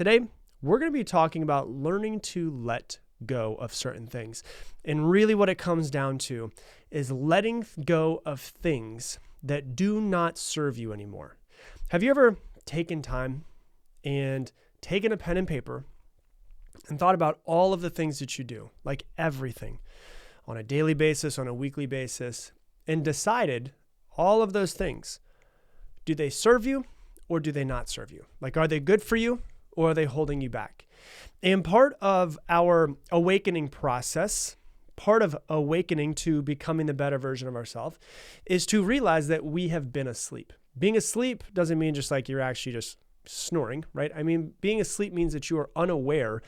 Today, we're going to be talking about learning to let go of certain things. And really what it comes down to is letting go of things that do not serve you anymore. Have you ever taken time and taken a pen and paper and thought about all of the things that you do, like everything, on a daily basis, on a weekly basis, and decided all of those things, do they serve you or do they not serve you? Like, are they good for you or are they holding you back? And part of our awakening process, part of awakening to becoming the better version of ourselves, is to realize that we have been asleep. Being asleep doesn't mean just like you're actually just snoring, right? I mean, being asleep means that you are unaware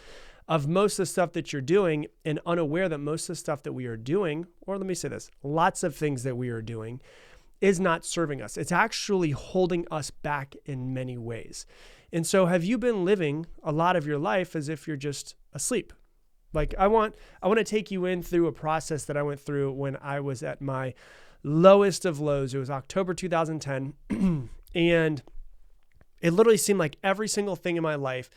of most of the stuff that you're doing and unaware that most of the stuff that we are doing, or let me say this, lots of things that we are doing is not serving us. It's actually holding us back in many ways. And so have you been living a lot of your life as if you're just asleep? Like I want to take you in through a process that I went through when I was at my lowest of lows. It was October 2010. And it literally seemed like every single thing in my life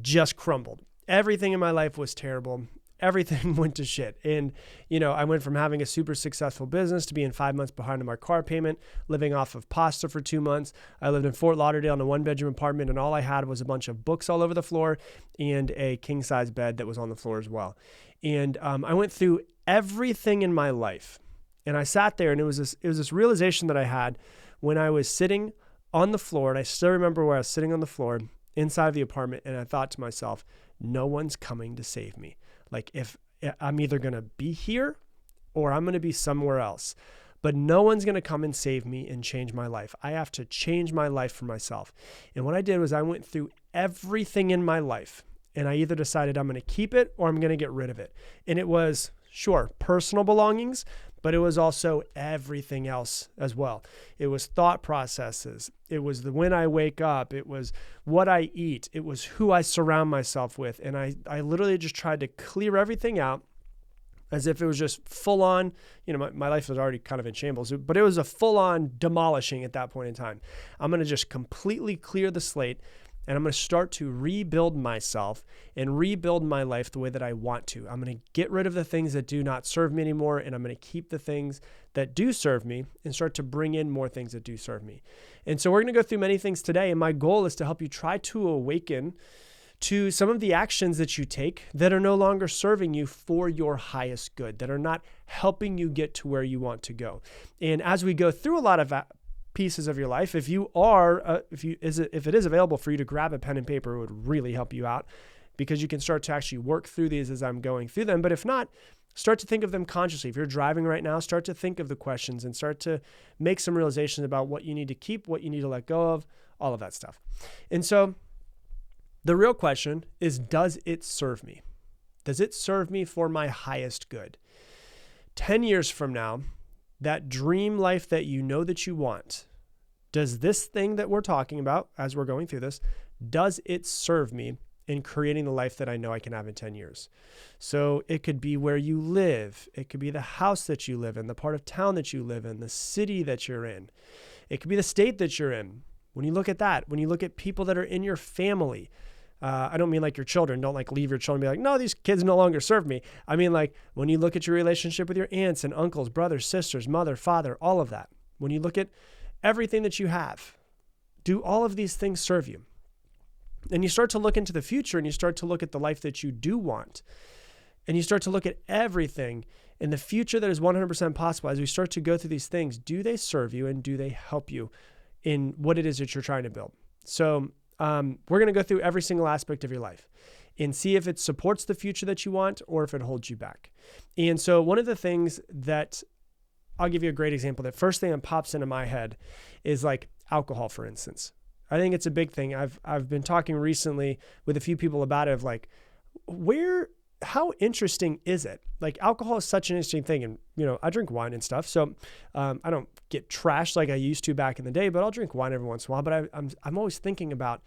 just crumbled. Everything in my life was terrible. Everything went to shit. And, I went from having a super successful business to being 5 months behind on my car payment, living off of pasta for 2 months. I lived in Fort Lauderdale in a 1-bedroom apartment, and all I had was a bunch of books all over the floor and a king-size bed that was on the floor as well. And I went through everything in my life. And I sat there, and it was this realization that I had when I was sitting on the floor, and I still remember where I was sitting on the floor inside of the apartment, and I thought to myself, no one's coming to save me. Like if I'm either going to be here or I'm going to be somewhere else, but no one's going to come and save me and change my life. I have to change my life for myself. And what I did was I went through everything in my life and I either decided I'm going to keep it or I'm going to get rid of it. And it was, sure, personal belongings, but it was also everything else as well. It was thought processes. It was when I wake up. It was what I eat. It was who I surround myself with. And I literally just tried to clear everything out as if it was just full on, my life was already kind of in shambles, but it was a full on demolishing at that point in time. I'm going to just completely clear the slate. And I'm going to start to rebuild myself and rebuild my life the way that I want to. I'm going to get rid of the things that do not serve me anymore, and I'm going to keep the things that do serve me and start to bring in more things that do serve me. And so we're going to go through many things today, and my goal is to help you try to awaken to some of the actions that you take that are no longer serving you for your highest good, that are not helping you get to where you want to go. And as we go through a lot of pieces of your life, if it is available for you to grab a pen and paper, it would really help you out because you can start to actually work through these as I'm going through them. But if not, start to think of them consciously. If you're driving right now, start to think of the questions and start to make some realizations about what you need to keep, what you need to let go of, all of that stuff. And so the real question is, does it serve me? Does it serve me for my highest good? 10 years from now, that dream life that you know that you want, does this thing that we're talking about as we're going through this, does it serve me in creating the life that I know I can have in 10 years? So it could be where you live. It could be the house that you live in, the part of town that you live in, the city that you're in. It could be the state that you're in. When you look at that, when you look at people that are in your family, I don't mean like your children. Don't like leave your children and be like, no, these kids no longer serve me. I mean like when you look at your relationship with your aunts and uncles, brothers, sisters, mother, father, all of that. When you look at everything that you have, do all of these things serve you? And you start to look into the future and you start to look at the life that you do want. And you start to look at everything in the future that is 100% possible. As we start to go through these things, do they serve you and do they help you in what it is that you're trying to build? So we're going to go through every single aspect of your life and see if it supports the future that you want or if it holds you back. And so one of the things that I'll give you a great example. The first thing that pops into my head is like alcohol, for instance. I think it's a big thing. I've been talking recently with a few people about it of like, how interesting is it? Like alcohol is such an interesting thing. And, I drink wine and stuff. So I don't get trashed like I used to back in the day, but I'll drink wine every once in a while. But I'm always thinking about,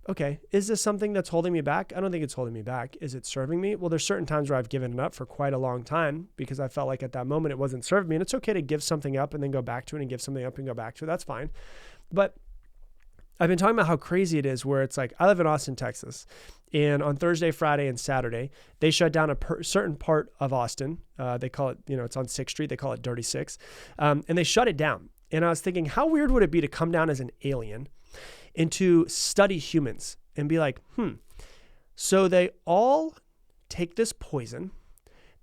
okay, is this something that's holding me back? I don't think it's holding me back. Is it serving me? Well, there's certain times where I've given it up for quite a long time because I felt like at that moment it wasn't serving me. And it's okay to give something up and then go back to it and give something up and go back to it. That's fine. But I've been talking about how crazy it is where it's like, I live in Austin, Texas, and on Thursday, Friday, and Saturday, they shut down a certain part of Austin. They call it, it's on 6th Street. They call it Dirty Six. And they shut it down. And I was thinking, how weird would it be to come down as an alien and to study humans and be like, so they all take this poison.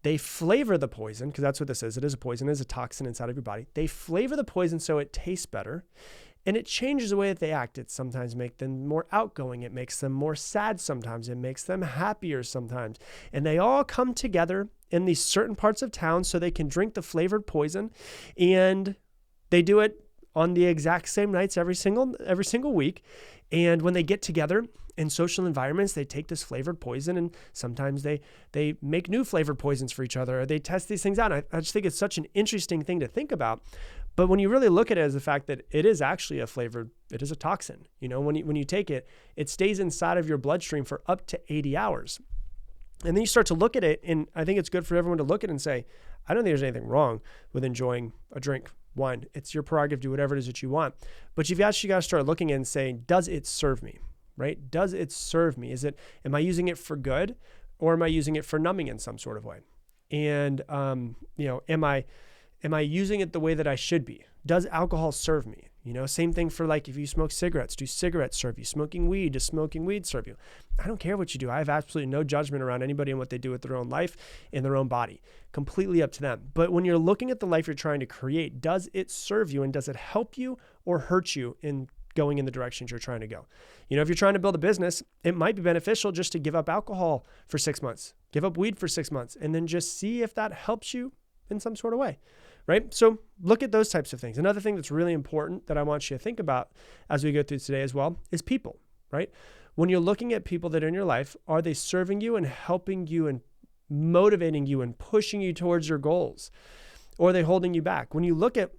They flavor the poison, because that's what this is. It is a poison. It is a toxin inside of your body. They flavor the poison so it tastes better. And it changes the way that they act. It sometimes makes them more outgoing. It makes them more sad sometimes. It makes them happier sometimes. And they all come together in these certain parts of town so they can drink the flavored poison. And they do it on the exact same nights every single week. And when they get together in social environments, they take this flavored poison, and sometimes they make new flavored poisons for each other, or they test these things out. I just think it's such an interesting thing to think about. But when you really look at it as the fact that it is actually it is a toxin. When you take it, it stays inside of your bloodstream for up to 80 hours. And then you start to look at it, and I think it's good for everyone to look at it and say, I don't think there's anything wrong with enjoying a drink, wine. It's your prerogative, do whatever it is that you want. But you've actually got to start looking and saying, does it serve me, right? Does it serve me? Am I using it for good, or am I using it for numbing in some sort of way? And, am I using it the way that I should be? Does alcohol serve me? Same thing for like if you smoke cigarettes, do cigarettes serve you? Smoking weed, does smoking weed serve you? I don't care what you do. I have absolutely no judgment around anybody and what they do with their own life and their own body. Completely up to them. But when you're looking at the life you're trying to create, does it serve you, and does it help you or hurt you in going in the directions you're trying to go? If you're trying to build a business, it might be beneficial just to give up alcohol for 6 months, give up weed for 6 months, and then just see if that helps you in some sort of way. Right? So look at those types of things. Another thing that's really important that I want you to think about as we go through today as well is people, right? When you're looking at people that are in your life, are they serving you and helping you and motivating you and pushing you towards your goals? Or are they holding you back? When you look at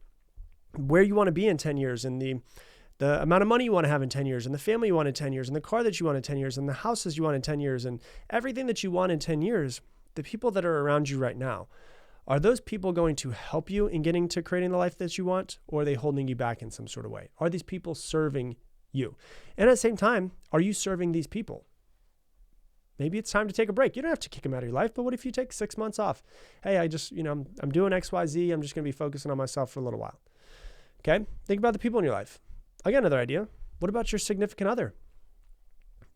where you want to be in 10 years and the amount of money you want to have in 10 years and the family you want in 10 years and the car that you want in 10 years and the houses you want in 10 years and everything that you want in 10 years, the people that are around you right now, are those people going to help you in getting to creating the life that you want, or are they holding you back in some sort of way? Are these people serving you? And at the same time, are you serving these people? Maybe it's time to take a break. You don't have to kick them out of your life, but what if you take 6 months off? Hey, I'm doing X, Y, Z. I'm just going to be focusing on myself for a little while. Okay? Think about the people in your life. I got another idea. What about your significant other?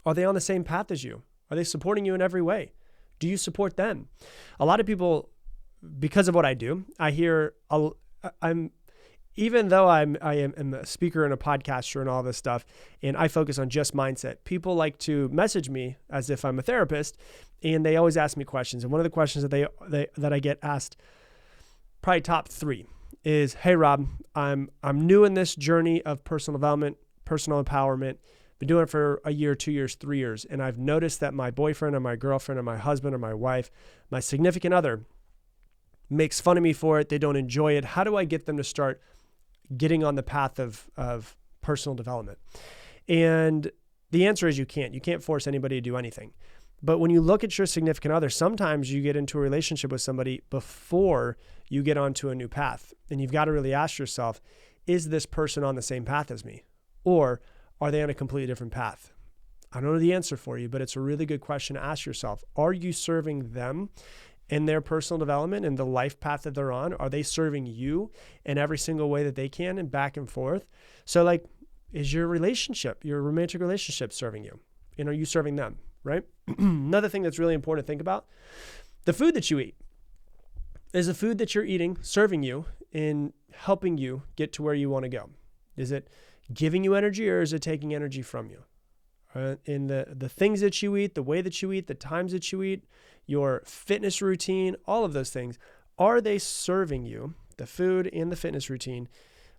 Are they on the same path as you? Are they supporting you in every way? Do you support them? A lot of people, because of what I do, even though I am a speaker and a podcaster and all this stuff, and I focus on just mindset, people like to message me as if I'm a therapist, and they always ask me questions. And one of the questions that I get asked, probably top 3, is, "Hey Rob, I'm new in this journey of personal development, personal empowerment. Been doing it for a year, 2 years, 3 years, and I've noticed that my boyfriend or my girlfriend or my husband or my wife, my significant other, makes fun of me for it. They don't enjoy it. How do I get them to start getting on the path of personal development?" And the answer is you can't. You can't force anybody to do anything. But when you look at your significant other, sometimes you get into a relationship with somebody before you get onto a new path. And you've got to really ask yourself, is this person on the same path as me? Or are they on a completely different path? I don't know the answer for you, but it's a really good question to ask yourself. Are you serving them in their personal development and the life path that they're on? Are they serving you in every single way that they can, and back and forth? So like, is your romantic relationship serving you? And are you serving them, right? Another thing that's really important to think about, the food that you eat. Is the food that you're eating serving you in helping you get to where you want to go? Is it giving you energy, or is it taking energy from you? In the things that you eat, the way that you eat, the times that you eat, your fitness routine, all of those things, are they serving you, the food and the fitness routine,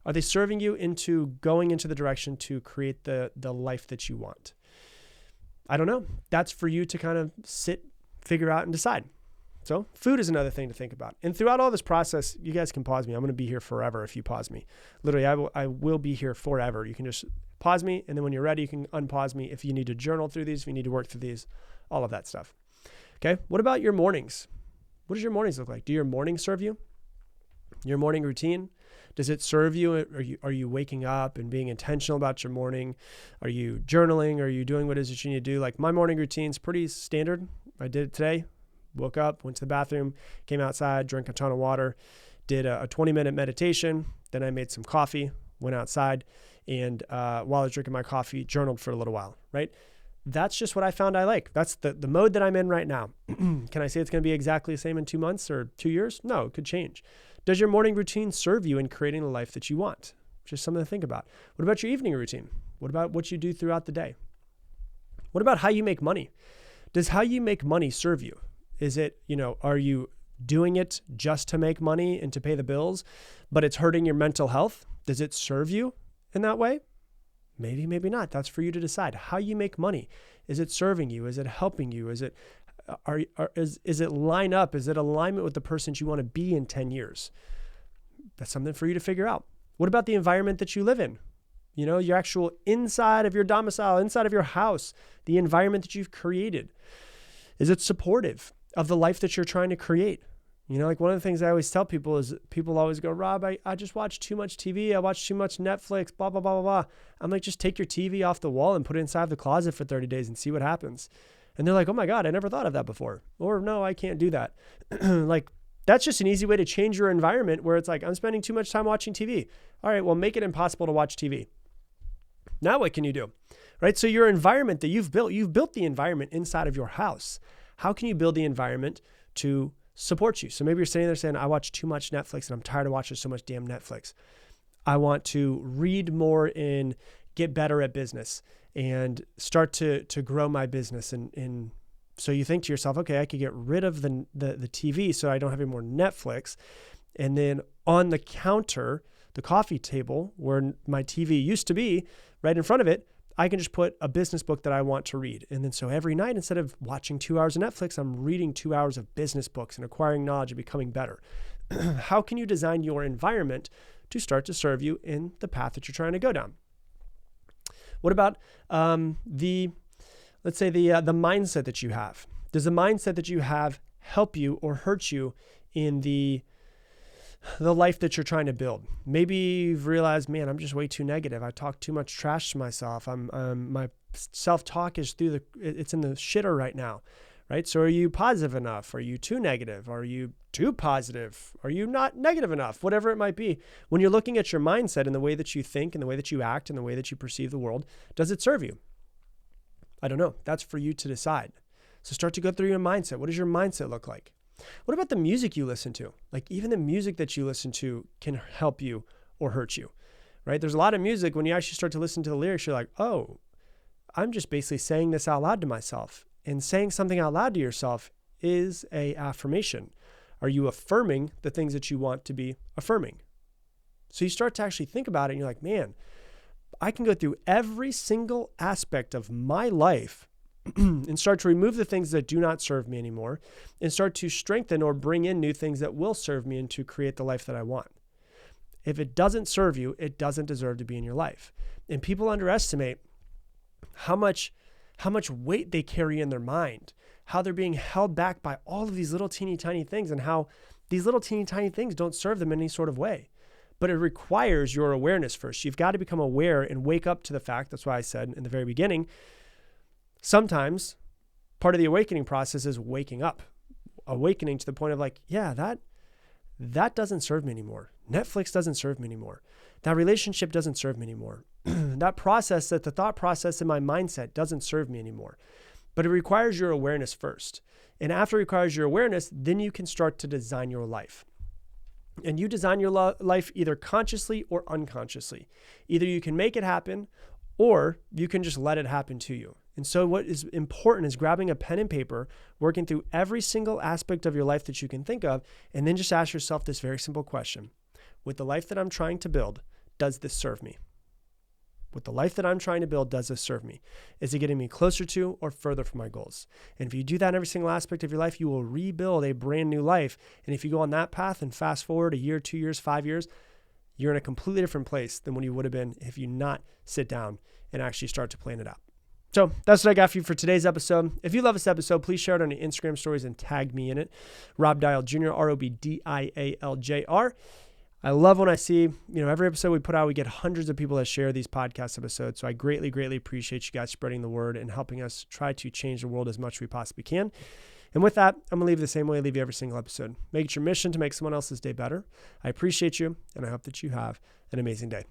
are they serving you into going into the direction to create the life that you want? I don't know. That's for you to kind of figure out and decide. So food is another thing to think about. And throughout all this process, you guys can pause me. I'm going to be here forever if you pause me. Literally, I will be here forever. You can just pause me, and then when you're ready, you can unpause me if you need to journal through these, if you need to work through these, all of that stuff. Okay, what about your mornings? What does your mornings look like? Do your mornings serve you? Your morning routine? Does it serve you? Are you waking up and being intentional about your morning? Are you journaling? Are you doing what it is that you need to do? Like my morning routine's pretty standard. I did it today. Woke up, went to the bathroom, came outside, drank a ton of water, did a 20-minute meditation. Then I made some coffee, went outside, and while I was drinking my coffee, journaled for a little while, right? That's just what I found I like. That's the mode that I'm in right now. Can I say it's going to be exactly the same in 2 months or 2 years? No, it could change. Does your morning routine serve you in creating the life that you want? Just something to think about. What about your evening routine? What about what you do throughout the day? What about how you make money? Does how you make money serve you? Is it, are you doing it just to make money and to pay the bills, but it's hurting your mental health? Does it serve you in that way? Maybe, maybe not. That's for you to decide. How you make money. Is it serving you? Is it helping you? Is it line up? Is it alignment with the person you want to be in 10 years? That's something for you to figure out. What about the environment that you live in? Your actual inside of your domicile, inside of your house, the environment that you've created. Is it supportive of the life that you're trying to create? Like one of the things I always tell people is people always go, Rob, I just watch too much TV. I watch too much Netflix, blah, blah, blah, blah, blah. I'm like, just take your TV off the wall and put it inside the closet for 30 days and see what happens. And they're like, oh my God, I never thought of that before. Or no, I can't do that. Like that's just an easy way to change your environment where it's like, I'm spending too much time watching TV. All right, well, make it impossible to watch TV. Now what can you do? Right? So your environment that you've built the environment inside of your house. How can you build the environment to support you? So maybe you're sitting there saying, I watch too much Netflix and I'm tired of watching so much damn Netflix. I want to read more and get better at business and start to grow my business. And so you think to yourself, okay, I could get rid of the TV so I don't have any more Netflix. And then on the counter, the coffee table where my TV used to be, right in front of it, I can just put a business book that I want to read. And then so every night, instead of watching 2 hours of Netflix, I'm reading 2 hours of business books and acquiring knowledge and becoming better. How can you design your environment to start to serve you in the path that you're trying to go down? What about let's say the mindset that you have? Does the mindset that you have help you or hurt you in the life that you're trying to build? Maybe you've realized, man, I'm just way too negative. I talk too much trash to myself. My self-talk is it's in the shitter right now, right? So are you positive enough? Are you too negative? Are you too positive? Are you not negative enough? Whatever it might be. When you're looking at your mindset and the way that you think and the way that you act and the way that you perceive the world, does it serve you? I don't know. That's for you to decide. So start to go through your mindset. What does your mindset look like? What about the music you listen to? Like even the music that you listen to can help you or hurt you, right? There's a lot of music when you actually start to listen to the lyrics, you're like, oh, I'm just basically saying this out loud to myself. And saying something out loud to yourself is an affirmation. Are you affirming the things that you want to be affirming? So you start to actually think about it and you're like, man, I can go through every single aspect of my life and start to remove the things that do not serve me anymore and start to strengthen or bring in new things that will serve me and to create the life that I want. If it doesn't serve you, it doesn't deserve to be in your life. And people underestimate how much weight they carry in their mind, how they're being held back by all of these little teeny tiny things and how these little teeny tiny things don't serve them in any sort of way. But it requires your awareness first. You've got to become aware and wake up to the fact. That's why I said in the very beginning, sometimes part of the awakening process is waking up, awakening to the point of like, yeah, that doesn't serve me anymore. Netflix doesn't serve me anymore. That relationship doesn't serve me anymore. The thought process in my mindset doesn't serve me anymore. But it requires your awareness first. And after it requires your awareness, then you can start to design your life. And you design your life either consciously or unconsciously. Either you can make it happen or you can just let it happen to you. And so what is important is grabbing a pen and paper, working through every single aspect of your life that you can think of, and then just ask yourself this very simple question. With the life that I'm trying to build, does this serve me? With the life that I'm trying to build, does this serve me? Is it getting me closer to or further from my goals? And if you do that in every single aspect of your life, you will rebuild a brand new life. And if you go on that path and fast forward a year, 2 years, 5 years, you're in a completely different place than what you would have been if you not sit down and actually start to plan it out. So that's what I got for you for today's episode. If you love this episode, please share it on your Instagram stories and tag me in it. Rob Dial Jr., ROBDIALJR. I love when I see, every episode we put out, we get hundreds of people that share these podcast episodes. So I greatly, greatly appreciate you guys spreading the word and helping us try to change the world as much as we possibly can. And with that, I'm going to leave you the same way I leave you every single episode. Make it your mission to make someone else's day better. I appreciate you, and I hope that you have an amazing day.